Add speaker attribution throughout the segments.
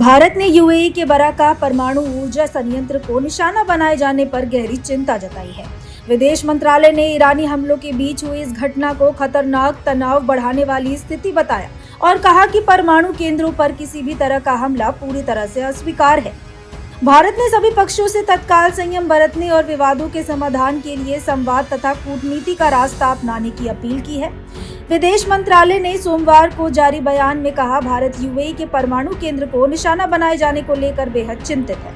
Speaker 1: भारत ने यूएई के बराका परमाणु ऊर्जा संयंत्र को निशाना बनाए जाने पर गहरी चिंता जताई है। विदेश मंत्रालय ने ईरानी हमलों के बीच हुई इस घटना को खतरनाक तनाव बढ़ाने वाली स्थिति बताया और कहा कि परमाणु केंद्रों पर किसी भी तरह का हमला पूरी तरह से अस्वीकार है। भारत ने सभी पक्षों से तत्काल संयम बरतने और विवादों के समाधान के लिए संवाद तथा कूटनीति का रास्ता अपनाने की अपील की है। विदेश मंत्रालय ने सोमवार को जारी बयान में कहा, भारत यूएई के परमाणु केंद्र को निशाना बनाए जाने को लेकर बेहद चिंतित है।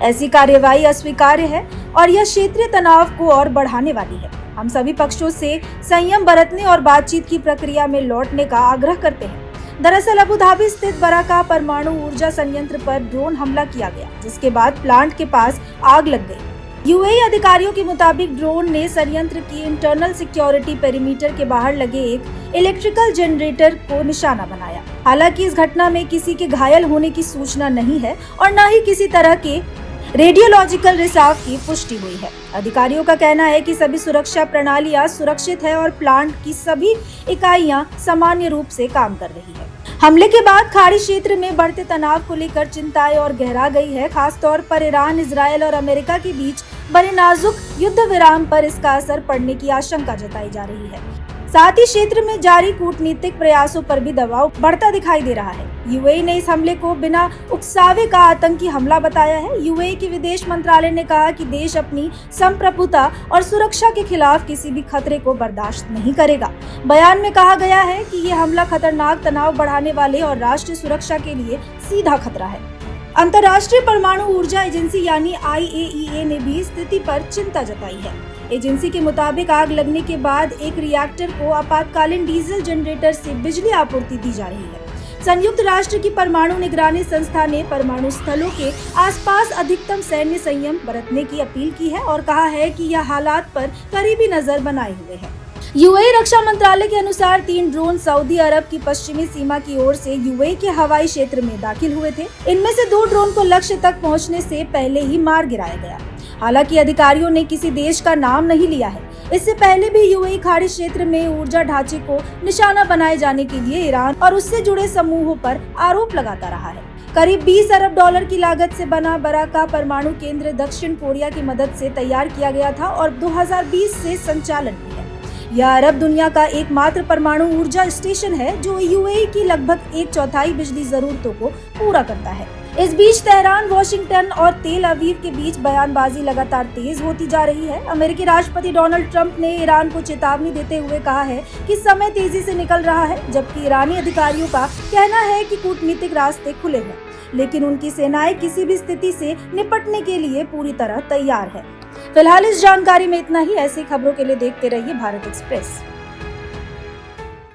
Speaker 1: ऐसी कार्यवाही अस्वीकार्य है और यह क्षेत्रीय तनाव को और बढ़ाने वाली है। हम सभी पक्षों से संयम बरतने और बातचीत की प्रक्रिया में लौटने का आग्रह करते हैं। दरअसल अबू धाबी स्थित बराका परमाणु ऊर्जा संयंत्र पर ड्रोन हमला किया गया, जिसके बाद प्लांट के पास आग लग गई। यूएई अधिकारियों के मुताबिक ड्रोन ने संयंत्र की इंटरनल सिक्योरिटी पेरीमीटर के बाहर लगे एक इलेक्ट्रिकल जनरेटर को निशाना बनाया। हालांकि इस घटना में किसी के घायल होने की सूचना नहीं है और न ही किसी तरह के रेडियोलॉजिकल रिसाव की पुष्टि हुई है। अधिकारियों का कहना है कि सभी सुरक्षा प्रणालियां सुरक्षित है और प्लांट की सभी इकाइयां सामान्य रूप से काम कर रही है। हमले के बाद खाड़ी क्षेत्र में बढ़ते तनाव को लेकर चिंताएं और गहरा गई है। खासतौर पर ईरान, इजरायल और अमेरिका के बीच बने नाजुक युद्ध विराम पर इसका असर पड़ने की आशंका जताई जा रही है। साथ ही क्षेत्र में जारी कूटनीतिक प्रयासों पर भी दबाव बढ़ता दिखाई दे रहा है। यूएई ने इस हमले को बिना उकसावे का आतंकी हमला बताया है। यूएई के विदेश मंत्रालय ने कहा कि देश अपनी संप्रभुता और सुरक्षा के खिलाफ किसी भी खतरे को बर्दाश्त नहीं करेगा। बयान में कहा गया है कि ये हमला खतरनाक तनाव बढ़ाने वाले और राष्ट्रीय सुरक्षा के लिए सीधा खतरा है। अंतर्राष्ट्रीय परमाणु ऊर्जा एजेंसी यानी IAEA ने भी स्थिति पर चिंता जताई है। एजेंसी के मुताबिक आग लगने के बाद एक रिएक्टर को आपातकालीन डीजल जनरेटर से बिजली आपूर्ति दी जा रही है। संयुक्त राष्ट्र की परमाणु निगरानी संस्था ने परमाणु स्थलों के आसपास अधिकतम सैन्य संयम बरतने की अपील की है और कहा है कि यह हालात पर करीबी नजर बनाए हुए है। यूएई रक्षा मंत्रालय के अनुसार 3 ड्रोन सऊदी अरब की पश्चिमी सीमा की ओर से यूएई के हवाई क्षेत्र में दाखिल हुए थे। इनमें से 2 ड्रोन को लक्ष्य तक पहुंचने से पहले ही मार गिराया गया। हालांकि अधिकारियों ने किसी देश का नाम नहीं लिया है। इससे पहले भी यूएई खाड़ी क्षेत्र में ऊर्जा ढांचे को निशाना बनाए जाने के लिए ईरान और उससे जुड़े समूहों पर आरोप लगाता रहा है। करीब $20 अरब की लागत से बना बराका परमाणु केंद्र दक्षिण कोरिया की मदद से तैयार किया गया था और 2020 से संचालन में है। यह अरब दुनिया का एकमात्र परमाणु ऊर्जा स्टेशन है जो यूएई की लगभग 1/4 बिजली जरूरतों को पूरा करता है। इस बीच तेहरान, वाशिंगटन और तेल अवीव के बीच बयानबाजी लगातार तेज होती जा रही है। अमेरिकी राष्ट्रपति डोनाल्ड ट्रंप ने ईरान को चेतावनी देते हुए कहा है कि समय तेजी से निकल रहा है, जबकि ईरानी अधिकारियों का कहना है कि कूटनीतिक रास्ते खुले हैं, लेकिन उनकी सेनाएं किसी भी स्थिति से निपटने के लिए पूरी तरह तैयार है। फिलहाल इस जानकारी में इतना ही। ऐसी खबरों के लिए देखते रहिए भारत एक्सप्रेस।